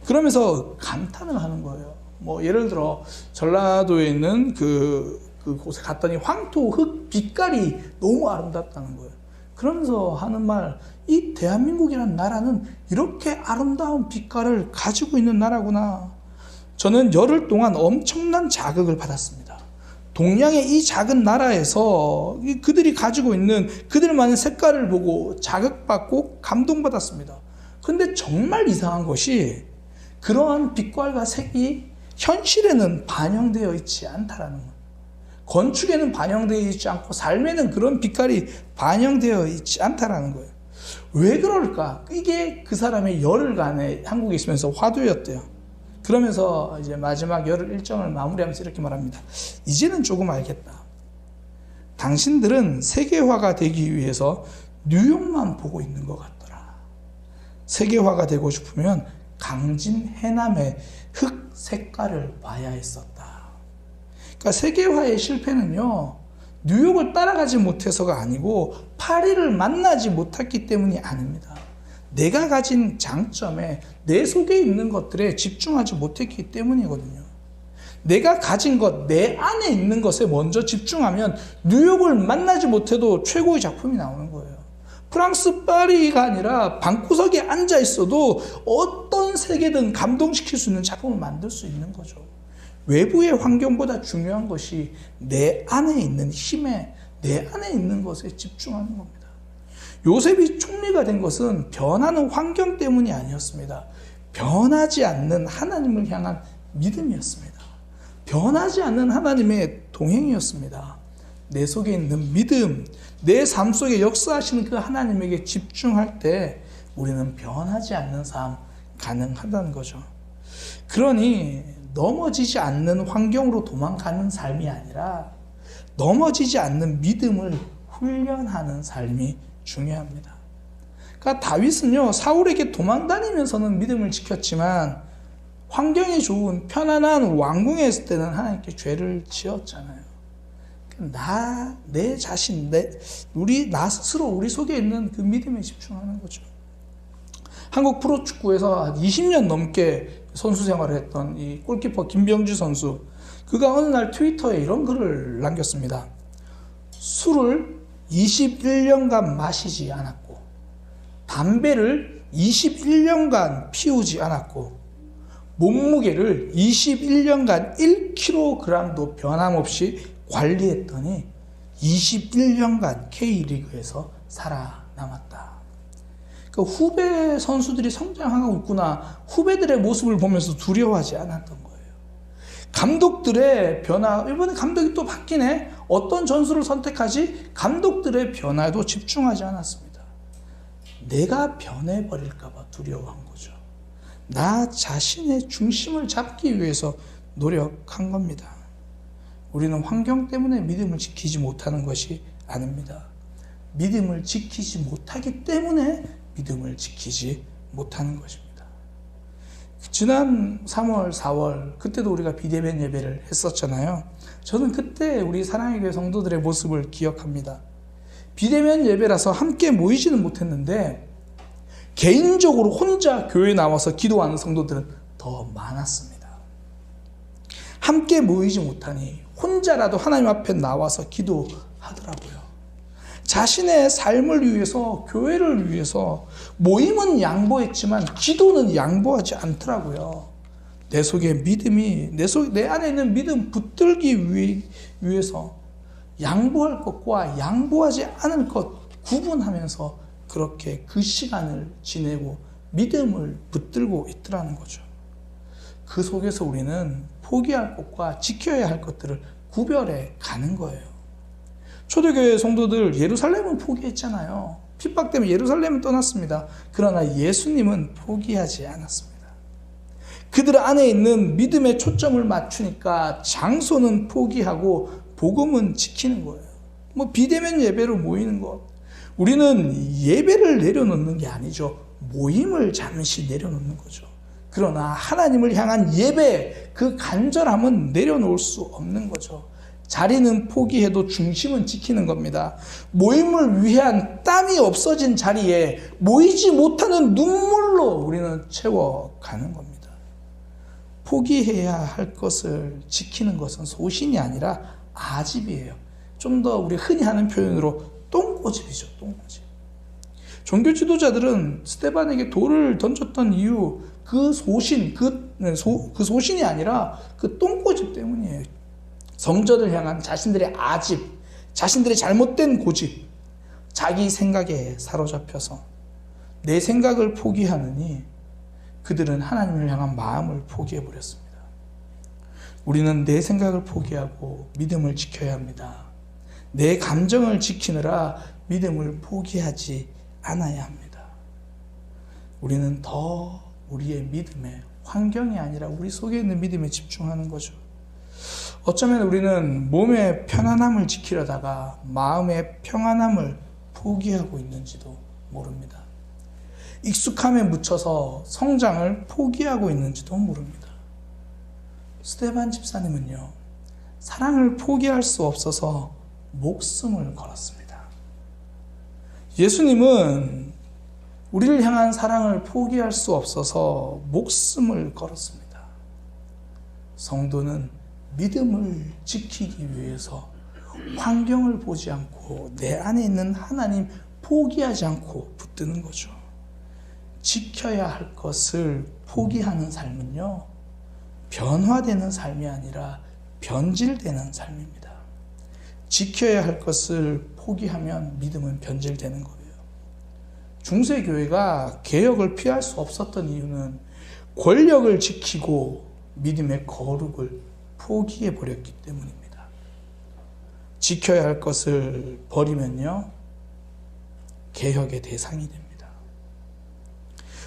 그러면서 감탄을 하는 거예요. 뭐 예를 들어 전라도에 있는 그곳에 갔더니 황토 흙 빛깔이 너무 아름답다는 거예요. 그러면서 하는 말, 이 대한민국이라는 나라는 이렇게 아름다운 빛깔을 가지고 있는 나라구나. 저는 열흘 동안 엄청난 자극을 받았습니다. 동양의 이 작은 나라에서 그들이 가지고 있는 그들만의 색깔을 보고 자극받고 감동받았습니다. 그런데 정말 이상한 것이 그러한 빛깔과 색이 현실에는 반영되어 있지 않다라는 거예요. 건축에는 반영되어 있지 않고 삶에는 그런 빛깔이 반영되어 있지 않다라는 거예요. 왜 그럴까? 이게 그 사람의 열흘간의 한국에 있으면서 화두였대요. 그러면서 이제 마지막 열흘 일정을 마무리하면서 이렇게 말합니다. 이제는 조금 알겠다. 당신들은 세계화가 되기 위해서 뉴욕만 보고 있는 것 같더라. 세계화가 되고 싶으면 강진 해남의 흙 색깔을 봐야 했었다. 그러니까 세계화의 실패는요, 뉴욕을 따라가지 못해서가 아니고 파리를 만나지 못했기 때문이 아닙니다. 내가 가진 장점에 내 속에 있는 것들에 집중하지 못했기 때문이거든요. 내가 가진 것, 내 안에 있는 것에 먼저 집중하면 뉴욕을 만나지 못해도 최고의 작품이 나오는 거예요. 프랑스 파리가 아니라 방구석에 앉아 있어도 어떤 세계든 감동시킬 수 있는 작품을 만들 수 있는 거죠. 외부의 환경보다 중요한 것이 내 안에 있는 힘에, 내 안에 있는 것에 집중하는 겁니다. 요셉이 총리가 된 것은 변하는 환경 때문이 아니었습니다. 변하지 않는 하나님을 향한 믿음이었습니다. 변하지 않는 하나님의 동행이었습니다. 내 속에 있는 믿음, 내 삶 속에 역사하시는 그 하나님에게 집중할 때 우리는 변하지 않는 삶 가능하다는 거죠. 그러니 넘어지지 않는 환경으로 도망가는 삶이 아니라 넘어지지 않는 믿음을 훈련하는 삶이 중요합니다. 그러니까 다윗은요, 사울에게 도망다니면서는 믿음을 지켰지만 환경이 좋은 편안한 왕궁에 있을 때는 하나님께 죄를 지었잖아요. 내 자신, 나 스스로 우리 속에 있는 그 믿음에 집중하는 거죠. 한국 프로축구에서 20년 넘게 선수 생활을 했던 이 골키퍼 김병주 선수, 그가 어느 날 트위터에 이런 글을 남겼습니다. 술을 21년간 마시지 않았고, 담배를 21년간 피우지 않았고, 몸무게를 21년간 1kg도 변함없이 관리했더니 21년간 K리그에서 살아남았다. 그 후배 선수들이 성장하고 있구나, 후배들의 모습을 보면서 두려워하지 않았던 거예요. 감독들의 변화, 이번에 감독이 또 바뀌네, 어떤 전술을 선택하지? 감독들의 변화에도 집중하지 않았습니다. 내가 변해버릴까 봐 두려워한 거죠. 나 자신의 중심을 잡기 위해서 노력한 겁니다. 우리는 환경 때문에 믿음을 지키지 못하는 것이 아닙니다. 믿음을 지키지 못하기 때문에 믿음을 지키지 못하는 것입니다. 지난 3월, 4월 그때도 우리가 비대면 예배를 했었잖아요. 저는 그때 우리 사랑의 교회 성도들의 모습을 기억합니다. 비대면 예배라서 함께 모이지는 못했는데 개인적으로 혼자 교회에 나와서 기도하는 성도들은 더 많았습니다. 함께 모이지 못하니 혼자라도 하나님 앞에 나와서 기도하더라고요. 자신의 삶을 위해서, 교회를 위해서 모임은 양보했지만 기도는 양보하지 않더라고요. 내 속에 믿음이, 내 안에 있는 믿음 붙들기 위해서 양보할 것과 양보하지 않을 것 구분하면서 그렇게 그 시간을 지내고 믿음을 붙들고 있더라는 거죠. 그 속에서 우리는 포기할 것과 지켜야 할 것들을 구별해 가는 거예요. 초대교회 성도들 예루살렘은 포기했잖아요. 핍박 때문에 예루살렘은 떠났습니다. 그러나 예수님은 포기하지 않았습니다. 그들 안에 있는 믿음의 초점을 맞추니까 장소는 포기하고 복음은 지키는 거예요. 뭐 비대면 예배로 모이는 것. 우리는 예배를 내려놓는 게 아니죠. 모임을 잠시 내려놓는 거죠. 그러나 하나님을 향한 예배, 그 간절함은 내려놓을 수 없는 거죠. 자리는 포기해도 중심은 지키는 겁니다. 모임을 위한 땀이 없어진 자리에 모이지 못하는 눈물로 우리는 채워가는 겁니다. 포기해야 할 것을 지키는 것은 소신이 아니라 아집이에요. 좀 더 우리 흔히 하는 표현으로 똥꼬집이죠. 똥꼬집. 종교 지도자들은 스데반에게 돌을 던졌던 이유, 그 소신, 그 소신이 아니라 그 똥꼬집 때문이에요. 성전을 향한 자신들의 아집, 자신들의 잘못된 고집, 자기 생각에 사로잡혀서 내 생각을 포기하느니 그들은 하나님을 향한 마음을 포기해버렸습니다. 우리는 내 생각을 포기하고 믿음을 지켜야 합니다. 내 감정을 지키느라 믿음을 포기하지 않아야 합니다. 우리는 더 우리의 믿음에, 환경이 아니라 우리 속에 있는 믿음에 집중하는 거죠. 어쩌면 우리는 몸의 편안함을 지키려다가 마음의 평안함을 포기하고 있는지도 모릅니다. 익숙함에 묻혀서 성장을 포기하고 있는지도 모릅니다. 스데반 집사님은요, 사랑을 포기할 수 없어서 목숨을 걸었습니다. 예수님은 우리를 향한 사랑을 포기할 수 없어서 목숨을 걸었습니다. 성도는 믿음을 지키기 위해서 환경을 보지 않고 내 안에 있는 하나님 포기하지 않고 붙드는 거죠. 지켜야 할 것을 포기하는 삶은요, 변화되는 삶이 아니라 변질되는 삶입니다. 지켜야 할 것을 포기하면 믿음은 변질되는 거예요. 중세교회가 개혁을 피할 수 없었던 이유는 권력을 지키고 믿음의 거룩을 포기해버렸기 때문입니다. 지켜야 할 것을 버리면요, 개혁의 대상이 됩니다.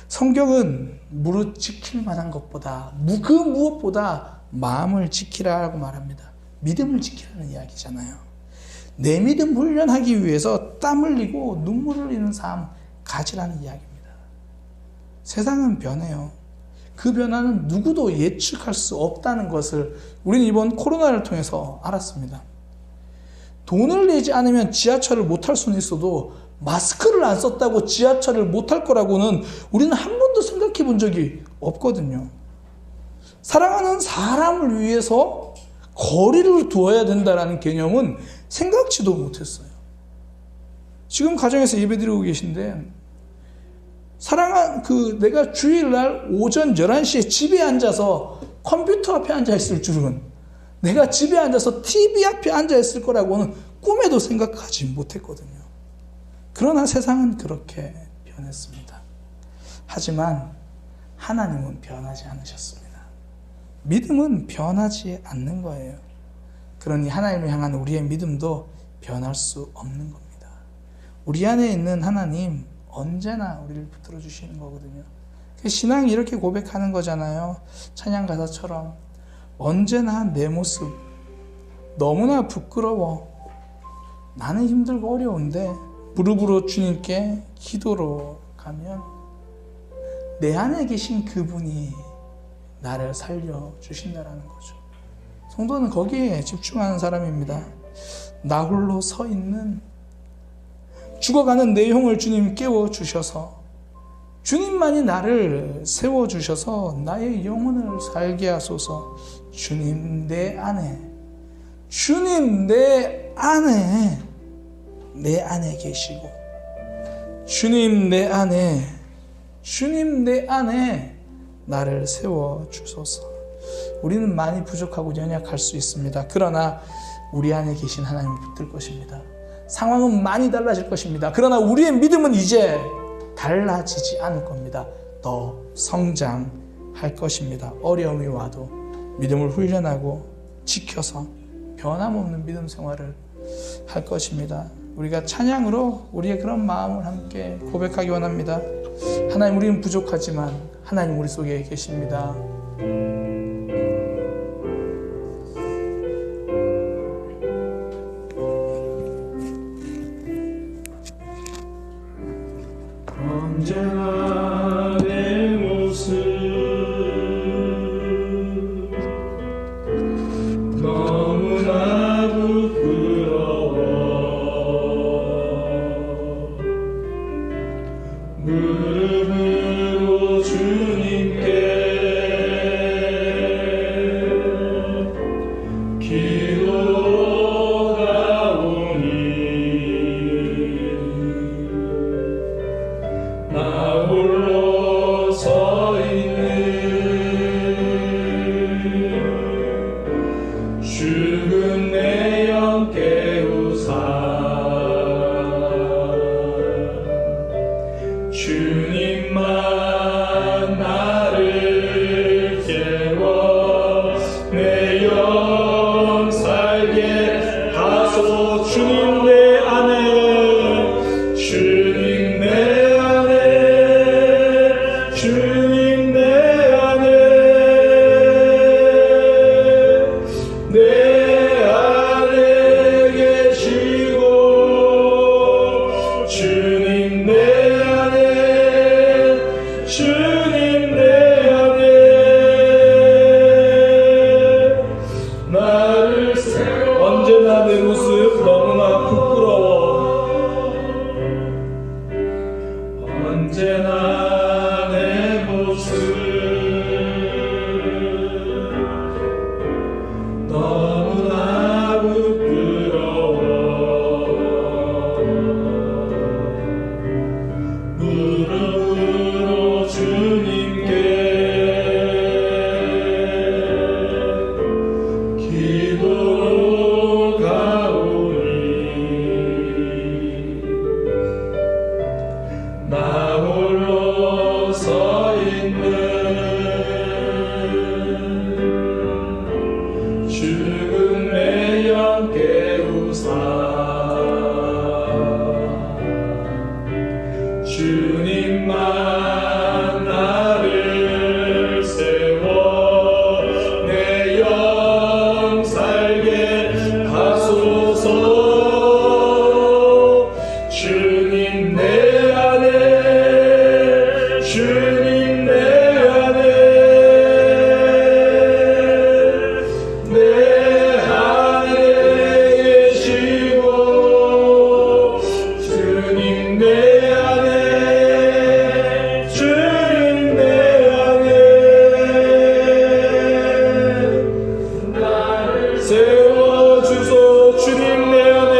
성경은 무릇 지킬 만한 것보다 그 무엇보다 마음을 지키라고 말합니다. 믿음을 지키라는 이야기잖아요. 내 믿음 훈련하기 위해서 땀 흘리고 눈물 흘리는 삶 가지라는 이야기입니다. 세상은 변해요. 그 변화는 누구도 예측할 수 없다는 것을 우리는 이번 코로나를 통해서 알았습니다. 돈을 내지 않으면 지하철을 못 탈 수는 있어도 마스크를 안 썼다고 지하철을 못 탈 거라고는 우리는 한 번도 생각해 본 적이 없거든요. 사랑하는 사람을 위해서 거리를 두어야 된다는 개념은 생각지도 못했어요. 지금 가정에서 예배드리고 계신데, 내가 주일날 오전 11시에 집에 앉아서 컴퓨터 앞에 앉아 있을 줄은, 내가 집에 앉아서 TV 앞에 앉아 있을 거라고는 꿈에도 생각하지 못했거든요. 그러나 세상은 그렇게 변했습니다. 하지만 하나님은 변하지 않으셨습니다. 믿음은 변하지 않는 거예요. 그러니 하나님을 향한 우리의 믿음도 변할 수 없는 겁니다. 우리 안에 있는 하나님 언제나 우리를 붙들어 주시는 거거든요. 신앙이 이렇게 고백하는 거잖아요. 찬양 가사처럼 언제나 내 모습 너무나 부끄러워. 나는 힘들고 어려운데 무릎으로 주님께 기도로 가면 내 안에 계신 그분이 나를 살려주신다라는 거죠. 성도는 거기에 집중하는 사람입니다. 나 홀로 서 있는, 죽어가는 내 영을 주님 깨워주셔서, 주님만이 나를 세워주셔서 나의 영혼을 살게 하소서. 주님 내 안에, 주님 내 안에, 내 안에 계시고, 주님 내 안에, 주님 내 안에 나를 세워주소서. 우리는 많이 부족하고 연약할 수 있습니다. 그러나 우리 안에 계신 하나님을 붙들 것입니다. 상황은 많이 달라질 것입니다. 그러나 우리의 믿음은 이제 달라지지 않을 겁니다. 더 성장할 것입니다. 어려움이 와도 믿음을 훈련하고 지켜서 변함없는 믿음 생활을 할 것입니다. 우리가 찬양으로 우리의 그런 마음을 함께 고백하기 원합니다. 하나님, 우리는 부족하지만 하나님 우리 속에 계십니다. 언제나 내 모습 너무나 부끄러워. 무릎으로 주님께 기도하오니 나 홀로 서 있는 죽은 내 영 깨우사 주님만 나를 깨워 내 영 살게 하소. 주님 내 안에 주님 내 안에 주님 내 안에 내 안에 계시고 주님 내 안에 주님 내 안에 나를 세워. 언제나 내 모습 너무나 부끄러워. 언제나 내 모습 너무나 부끄러워. 무릎으로 주님께 기도로 가오니 나 홀로 서 있는 죽은 내 영 깨우사 주님만 나를 세워 내 영 살게 하소서. 주님 내 안에 주님 내 안에 내 안에 계시고 주님 내 안에 주님 내 안에 나를 세워주소. 주님 내 안에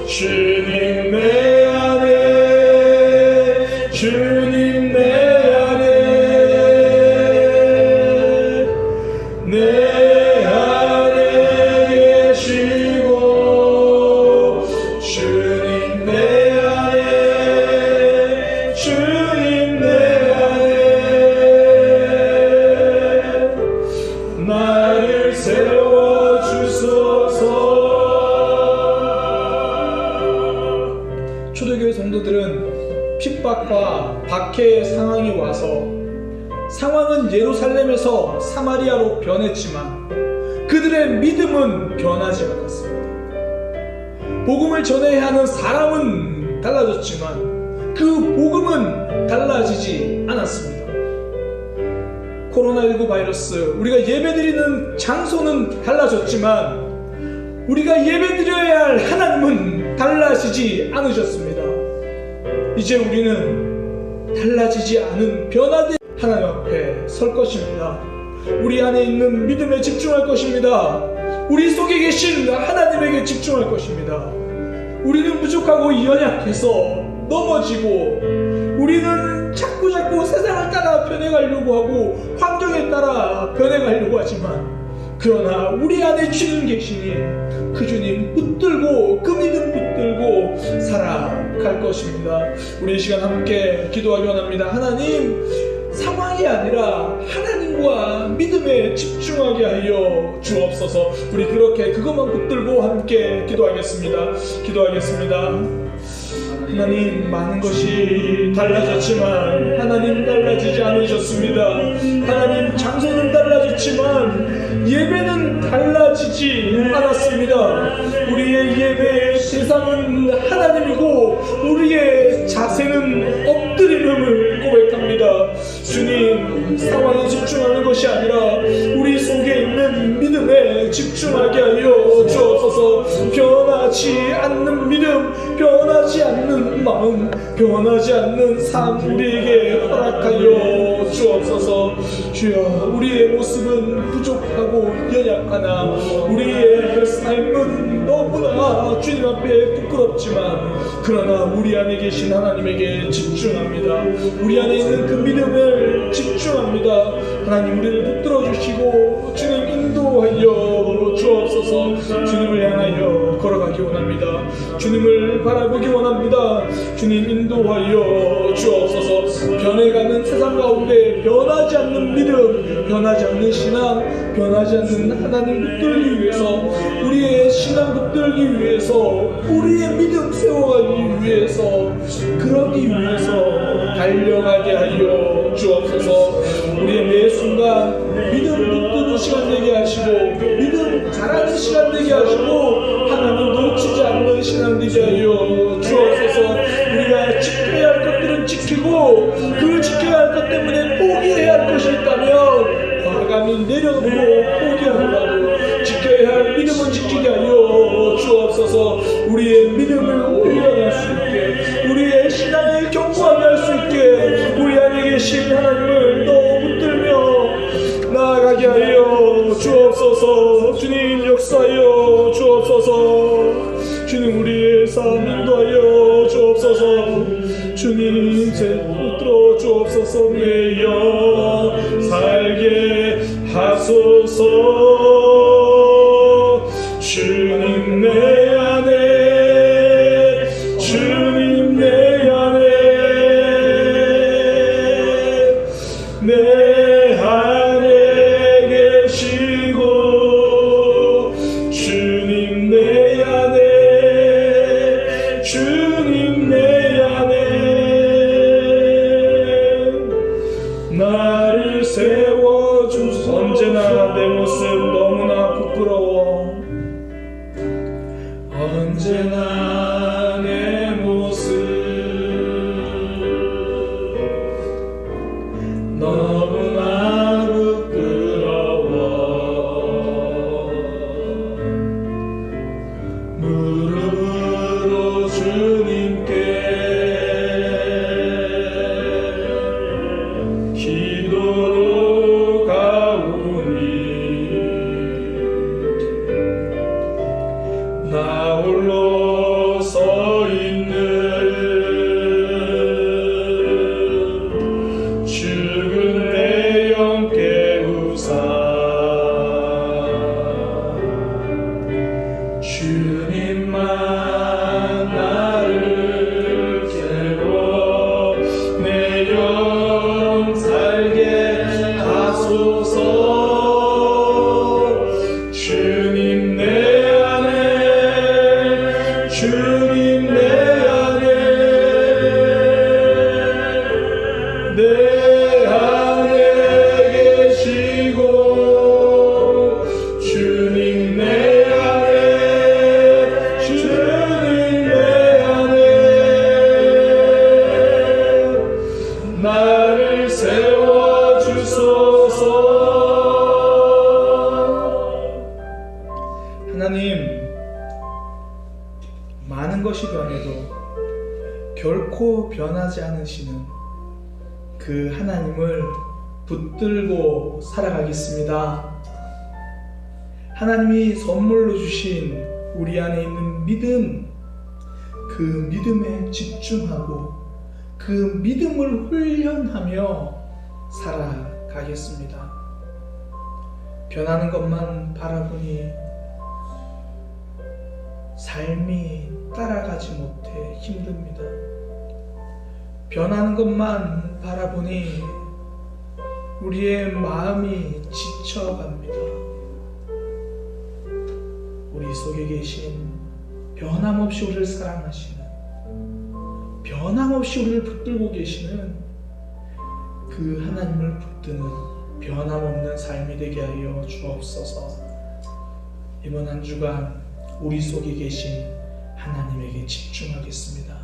주님 내 안에 주님 내 안에 내 안에 계시고 주님 내 안에 주님 내 안에 나를 세워주소서. 초대교회 성도들은 핍박과 박해의 상황이 와서 상황은 예루살렘에서 사마리아로 변했지만 그들의 믿음은 변하지 않았습니다. 복음을 전해야 하는 사람은 달라졌지만 그 복음은 달라지지 않았습니다. 코로나19 바이러스, 우리가 예배드리는 장소는 달라졌지만 우리가 예배드려야 할 하나님은 달라지지 않으셨습니다. 이제 우리는 달라지지 않은 변화된 하나님 앞에 설 것입니다. 우리 안에 있는 믿음에 집중할 것입니다. 우리 속에 계신 하나님에게 집중할 것입니다. 우리는 부족하고 연약해서 넘어지고 우리는 자꾸 세상을 따라 변해가려고 하고 환경에 따라 변해가려고 하지만 그러나 우리 안에 주님 계시니 그 주님 붙들고 그 믿음 붙들고 살아갈 것입니다. 우리 이 시간 함께 기도하기 원합니다. 하나님, 상황이 아니라 하나님과 믿음에 집중하게 하여 주옵소서. 우리 그렇게 그것만 붙들고 함께 기도하겠습니다. 하나님, 많은 것이 달라졌지만 하나님 달라지지 않으셨습니다. 하나님, 장소는 달라졌지만 예배는 달라지지 않았습니다. 우리의 예배의 대상은 하나님이고 우리의 자세는 엎드림을 고백합니다. 주님, 상황에 집중하는 것이 아니라 우리 속에 있는 믿음에 집중하게 하여 주옵소서. 변하지 않는 믿음, 변하지 않는 마음, 변하지 않는 삶 우리에게 허락하여 주옵소서. 주여, 우리의 모습은 부족하고 연약하나 우리의 삶은 너무나 주님 앞에 부끄럽지만 그러나 우리 안에 계신 하나님에게 집중합니다. 우리 안에 있는 그 믿음을 집중합니다. 하나님, 우리를 붙들어 주시고 주님 인도하여 주옵소서. 주님을 향하여 걸어가기 원합니다. 주님을 바라보기 원합니다. 주님 인도하여 주옵소서. 변해가는 세상 가운데 변하지 않는 믿음, 변하지 않는 신앙, 변하지 않는 하나님 붙들기 위해서, 우리의 신앙 붙들기 위해서, 우리의 믿음 세워가기 위해서, 그러기 위해서 달려가게 하여 주옵소서. 우리의 매 순간 믿음 붙드는 시간 되게 하시고 믿음 자라는 시간 되게 하시고 하나님 놓치지 않는 신앙 되게 하여 주옵소서. 우리가 지켜야 할 것들은 지키고 그 지켜야 할 것 때문에 포기해야 할 것이 있다면 과감히 내려놓고 포기하라고 지켜야 할 믿음은 지키게 하여 주옵소서. 우리의 믿음을 훈련할 수 있게, 우리의 신앙을 견고하게 할 수 있게 우리 안에 계신 하나님을 더 붙들며 나아가게 하여 주옵소서. 주님, 역사하여 주옵소서. 주님, 우리의 삶 인도하여 주옵소서. 주님, 제 붙들어 주옵소서. 내어 살게 하소서. 주님, 내 안에, 주님, 내 안에, 내 안에 계시고 주님 내 안에, 주님 내 안에 나를 세워주소. 언제나 내 모습 너무나 부끄러워. 언제나 내 모습 너무나 부끄러워. 무릎으로 주님께 기도로 가오니 나 홀로 서 있는 죽은 내 영 깨우사 주님만 나를 깨워 내 영 살게 하소서. 주님 내 안에, 주님 내 안에, 내 안에 계시고 주님 내 안에, 주님 내 안에 나를 세워주소서. 하나님, 많은 것이 변해도 결코 변하지 않으시는 그 하나님을 붙들고 살아가겠습니다. 하나님이 선물로 주신 우리 안에 있는 믿음, 그 믿음에 집중하고 그 믿음을 훈련하며 살아가겠습니다. 변하는 것만 바라보니 삶이 따라가지 못해 힘듭니다. 변하는 것만 바라보니 우리의 마음이 지쳐갑니다. 우리 속에 계신 변함없이 우리를 사랑하시는 변함없이 우리를 붙들고 계시는 그 하나님을 붙드는 변함없는 삶이 되게 하여 주옵소서. 이번 한 주간 우리 속에 계신 하나님에게 집중하겠습니다.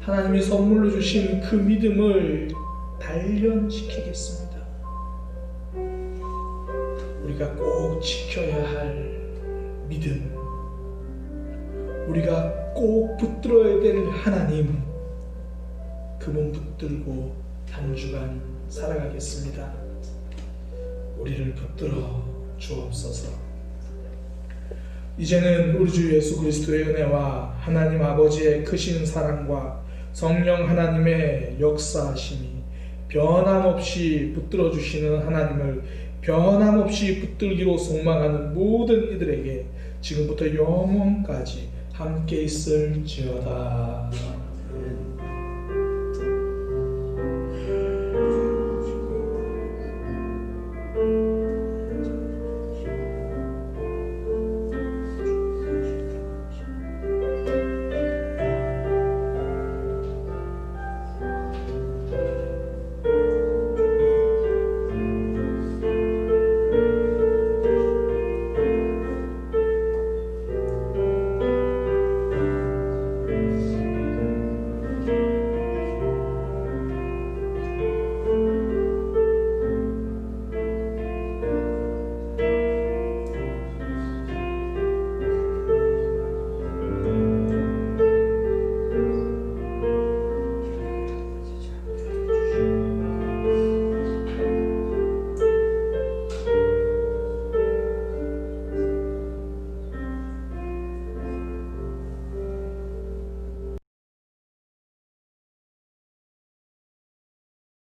하나님이 선물로 주신 그 믿음을 단련시키겠습니다. 우리가 꼭 지켜야 할 믿음, 우리가 꼭 붙들어야 될 하나님, 그분 붙들고 한 주간 살아가겠습니다. 우리를 붙들어 주옵소서. 이제는 우리 주 예수 그리스도의 은혜와 하나님 아버지의 크신 사랑과 성령 하나님의 역사하심이 변함없이 붙들어 주시는 하나님을 변함없이 붙들기로 소망하는 모든 이들에게 지금부터 영원까지 함께 있을지어다.